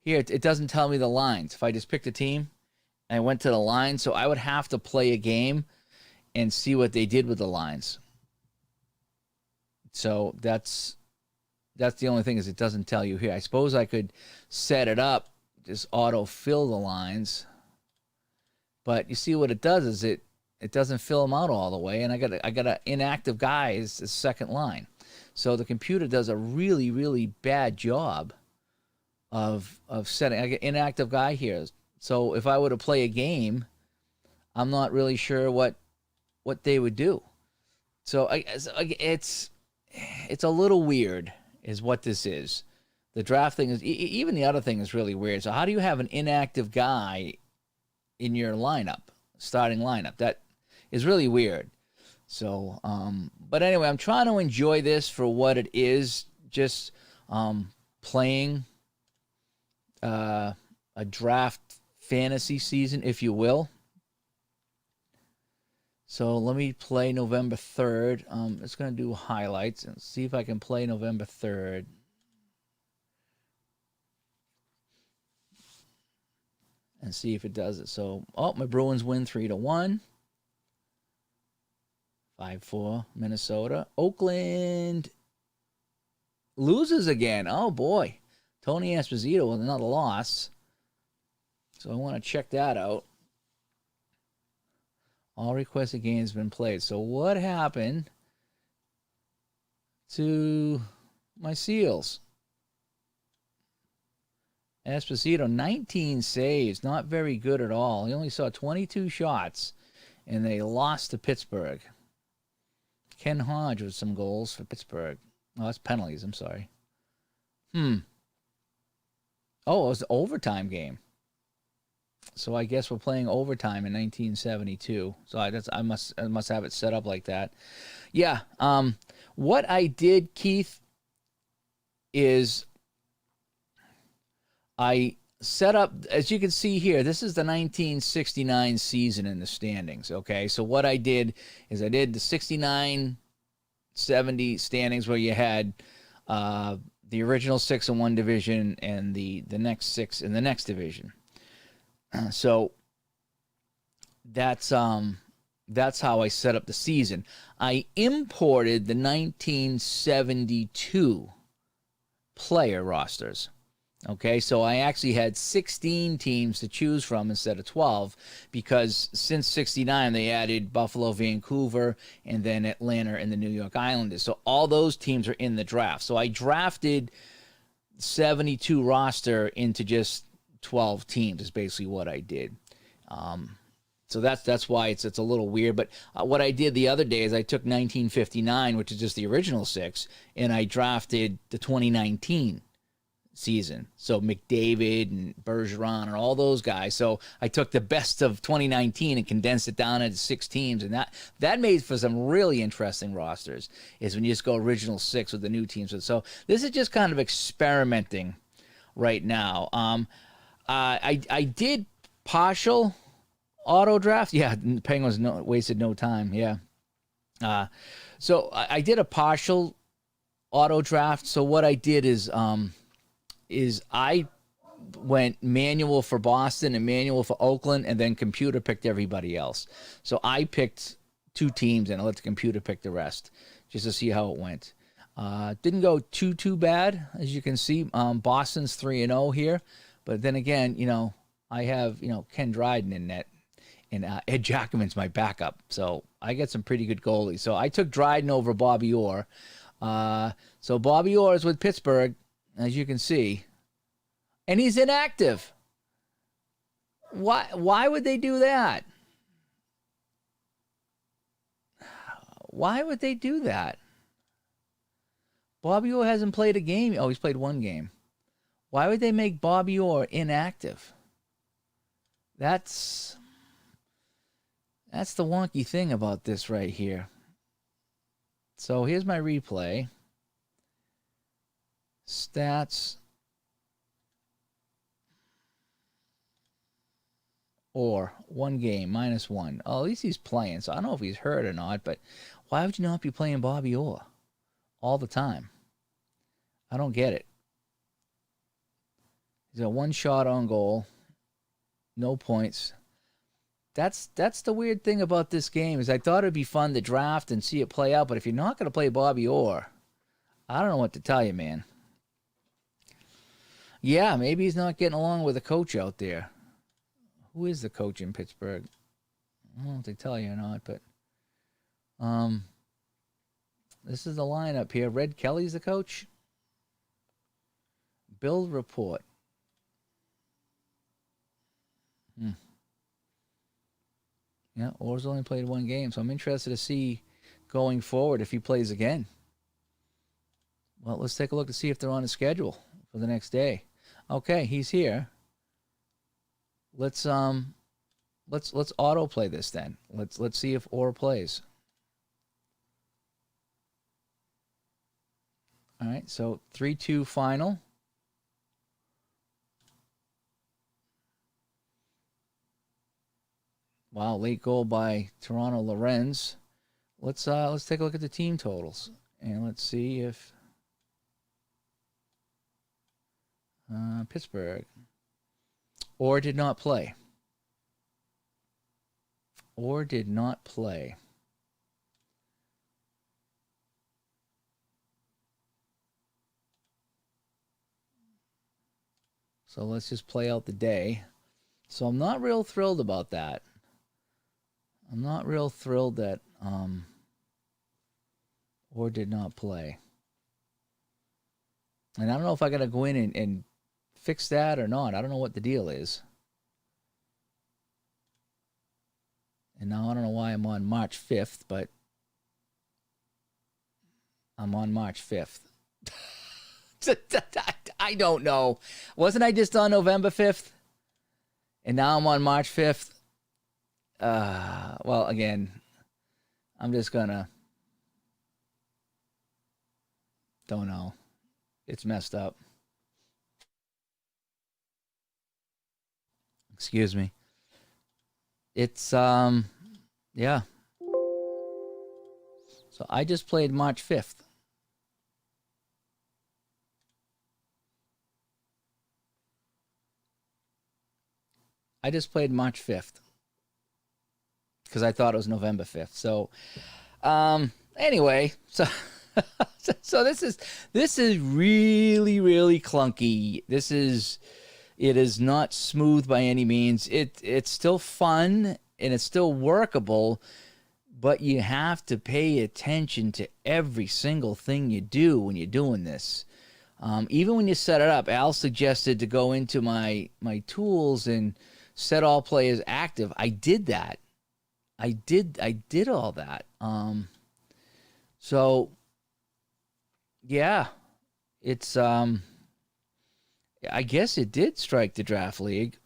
here, it doesn't tell me the lines. If I just picked a team and I went to the lines, so I would have to play a game and see what they did with the lines. So that's the only thing, is it doesn't tell you here. I suppose I could set it up, just auto-fill the lines. But you see what it does is it doesn't fill them out all the way, and I got an inactive guy as the second line. So the computer does a really, really bad job of setting. I got inactive guy here. So if I were to play a game, I'm not really sure what they would do. So it's a little weird is what this is. The draft thing is, even the other thing is really weird. So how do you have an inactive guy in your lineup, starting lineup? That is really weird. So, but anyway, I'm trying to enjoy this for what it is, just playing a draft fantasy season, if you will. So let me play November 3rd. It's going to do highlights and see if I can play November 3rd. And see if it does it. So, my Bruins win 3-1. 5-4, Minnesota. Oakland loses again. Oh, boy. Tony Esposito with another loss. So I want to check that out. All requested games have been played. So what happened to my Seals? Esposito, 19 saves. Not very good at all. He only saw 22 shots, and they lost to Pittsburgh. Ken Hodge with some goals for Pittsburgh. Oh, that's penalties. I'm sorry. Oh, it was an overtime game. So I guess we're playing overtime in 1972. So I must have it set up like that. Yeah. What I did, Keith, is I set up, as you can see here, this is the 1969 season in the standings, okay? So what I did is I did the 69-70 standings where you had the original 6 in one division and the next 6 in the next division. So that's how I set up the season. I imported the 1972 player rosters. Okay, so I actually had 16 teams to choose from instead of 12, because since 69 they added Buffalo, Vancouver, and then Atlanta and the New York Islanders. So all those teams are in the draft. So I drafted 72 roster into just 12 teams is basically what I did. So that's why it's a little weird. But what I did the other day is I took 1959, which is just the original 6, and I drafted the 2019 season. So McDavid and Bergeron and all those guys. So I took the best of 2019 and condensed it down into 6 teams, and that made for some really interesting rosters, is when you just go original 6 with the new teams. So this is just kind of experimenting right now. I did partial auto draft. Yeah, the Penguins wasted no time. Yeah. So I did a partial auto draft. So what I did is I went manual for Boston and manual for Oakland, and then computer picked everybody else. So I picked 2 teams and I let the computer pick the rest just to see how it went. Didn't go too bad, as you can see. Boston's 3-0 here, but then again, I have Ken Dryden in net, and Ed Jackman's my backup, so I get some pretty good goalies. So I took Dryden over Bobby Orr. So Bobby Orr is with Pittsburgh, as you can see, and he's inactive. Why would they do that? Why would they do that? Bobby Orr hasn't played a game. Oh, he's played 1 game. Why would they make Bobby Orr inactive? That's the wonky thing about this right here. So here's my replay. Stats. Or 1 game, -1. Oh, at least he's playing. So I don't know if he's hurt or not, but why would you not be playing Bobby Orr all the time? I don't get it. He's got 1 shot on goal. No points. That's the weird thing about this game is I thought it'd be fun to draft and see it play out, but if you're not going to play Bobby Orr, I don't know what to tell you, man. Yeah, maybe he's not getting along with the coach out there. Who is the coach in Pittsburgh? I don't know if they tell you or not, but this is the lineup here. Red Kelly's the coach. Build report. Yeah, Orr's only played 1 game, so I'm interested to see going forward if he plays again. Well, let's take a look to see if they're on the schedule for the next day. Okay, he's here. Let's autoplay this then. Let's see if Orr plays. All right, so 3-2 final. Wow, late goal by Toronto Lorenz. Let's take a look at the team totals and let's see if Pittsburgh Orr did not play. Orr did not play. So let's just play out the day. So I'm not real thrilled about that. I'm not real thrilled that Orr did not play. And I don't know if I got to go in and fix that or not. I don't know what the deal is. And now I don't know why I'm on March 5th, but I'm on March 5th. I don't know. Wasn't I just on November 5th? And now I'm on March 5th? Well, again, I'm just gonna... Don't know. It's messed up. Excuse me. It's, yeah. So I just played March 5th. I just played March 5th. Because I thought it was November 5th. So, anyway, so this is really, really clunky. It is not smooth by any means. It's still fun and it's still workable, but you have to pay attention to every single thing you do when you're doing this. Even when you set it up, Al suggested to go into my tools and set all players active. I did that. I did all that. So yeah, it's I guess it did strike the draft league.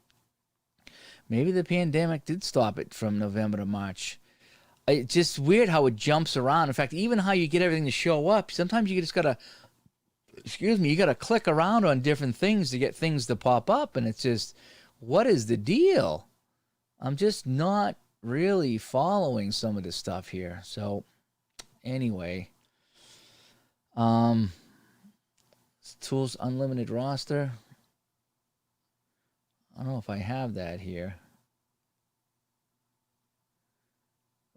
Maybe the pandemic did stop it from November to March. It's just weird how it jumps around. In fact, even how you get everything to show up, sometimes you just gotta, you gotta click around on different things to get things to pop up, and it's just, what is the deal? I'm just not really following some of this stuff here. So anyway, Um, Tools Unlimited roster. I don't know if I have that here.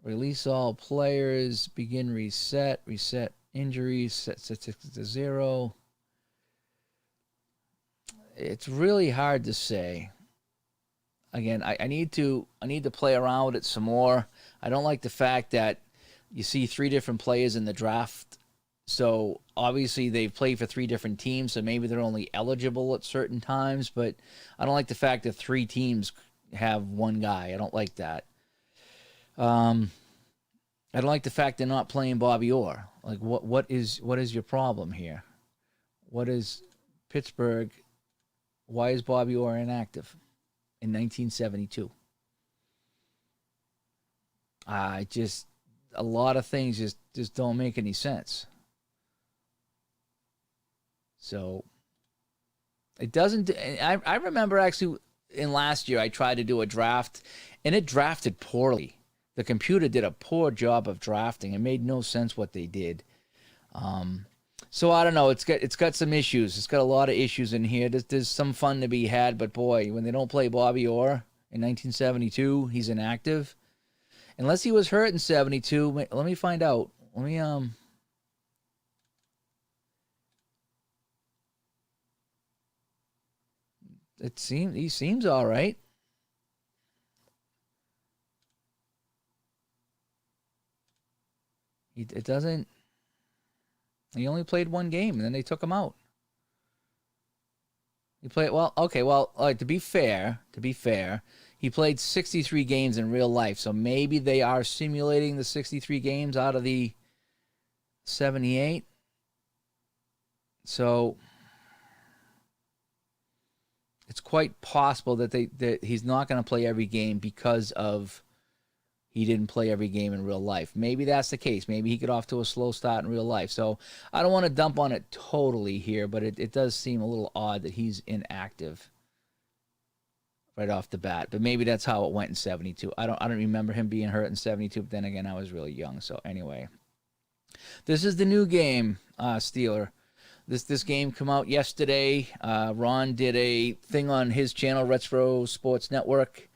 Release all players. Begin reset. Reset injuries. Set statistics to 0. It's really hard to say. Again, I need to play around with it some more. I don't like the fact that you see 3 different players in the draft. So obviously they've played for 3 different teams, so maybe they're only eligible at certain times. But I don't like the fact that 3 teams have one guy. I don't like that. I don't like the fact they're not playing Bobby Orr. Like, what is your problem here? What is Pittsburgh? Why is Bobby Orr inactive in 1972? A lot of things just don't make any sense. So it doesn't. I remember actually in last year I tried to do a draft, and it drafted poorly. The computer did a poor job of drafting. It made no sense what they did. So I don't know. It's got some issues. It's got a lot of issues in here. There's some fun to be had, but boy, when they don't play Bobby Orr in 1972, he's inactive. Unless he was hurt in 72. Let me find out. Let me he seems all right. It doesn't. He only played 1 game, and then they took him out. He played well. Okay, well, to be fair, he played 63 games in real life, so maybe they are simulating the 63 games out of the 78. So it's quite possible that he's not going to play every game because of he didn't play every game in real life. Maybe that's the case. Maybe he got off to a slow start in real life. So I don't want to dump on it totally here, but it does seem a little odd that he's inactive right off the bat. But maybe that's how it went in 72. I don't remember him being hurt in 72, but then again, I was really young. So anyway, this is the new game, Steeler. This game came out yesterday. Ron did a thing on his channel, Retro Sports Network.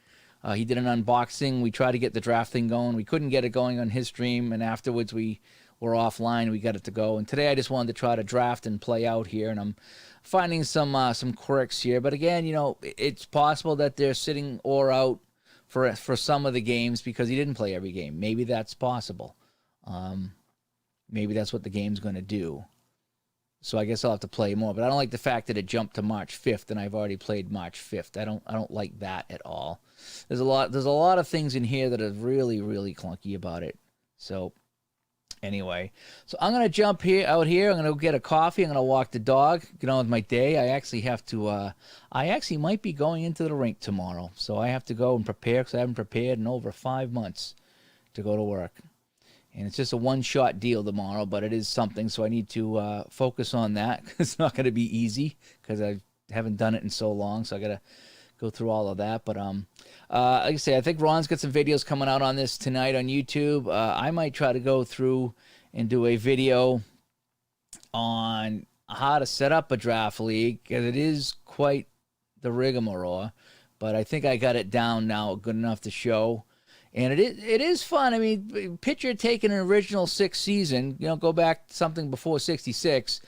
He did an unboxing. We tried to get the draft thing going. We couldn't get it going on his stream, and afterwards we were offline. We got it to go. And today I just wanted to try to draft and play out here, and I'm finding some quirks here. But again, it's possible that they're sitting Orr out for some of the games because he didn't play every game. Maybe that's possible. Maybe that's what the game's going to do. So I guess I'll have to play more. But I don't like the fact that it jumped to March 5th, and I've already played March 5th. I don't like that at all. There's a lot of things in here that are really, really clunky about it. So anyway, so I'm gonna jump out here. I'm gonna go get a coffee. I'm gonna walk the dog. Get on with my day. I actually have to. I actually might be going into the rink tomorrow, so I have to go and prepare because I haven't prepared in over 5 months to go to work. And it's just a one-shot deal tomorrow, but it is something, so I need to focus on that. It's not going to be easy because I haven't done it in so long, so I got to go through all of that. But like I say, I think Ron's got some videos coming out on this tonight on YouTube. I might try to go through and do a video on how to set up a draft league because it is quite the rigmarole, but I think I got it down now good enough to show. And it is fun. I mean, picture taking an original 6 season, go back to something before 66,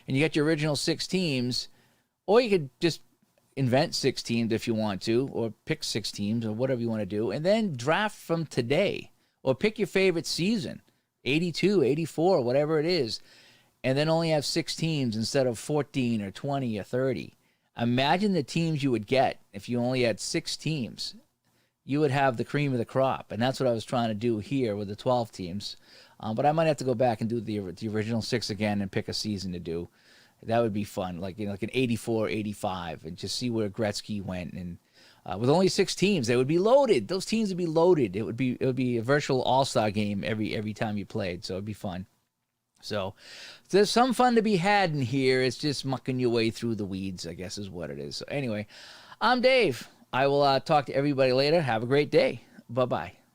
and you get your original 6 teams, or you could just invent 6 teams if you want to, or pick 6 teams, or whatever you want to do, and then draft from today, or pick your favorite season, 82, 84, whatever it is, and then only have 6 teams instead of 14 or 20 or 30. Imagine the teams you would get if you only had 6 teams. You would have the cream of the crop. And that's what I was trying to do here with the 12 teams. But I might have to go back and do the original 6 again and pick a season to do. That would be fun, like an 84, 85, and just see where Gretzky went. And with only 6 teams, they would be loaded. Those teams would be loaded. It would be a virtual all-star game every time you played, so it'd be fun. So there's some fun to be had in here. It's just mucking your way through the weeds, I guess is what it is. So anyway, I'm Dave. I will talk to everybody later. Have a great day. Bye-bye.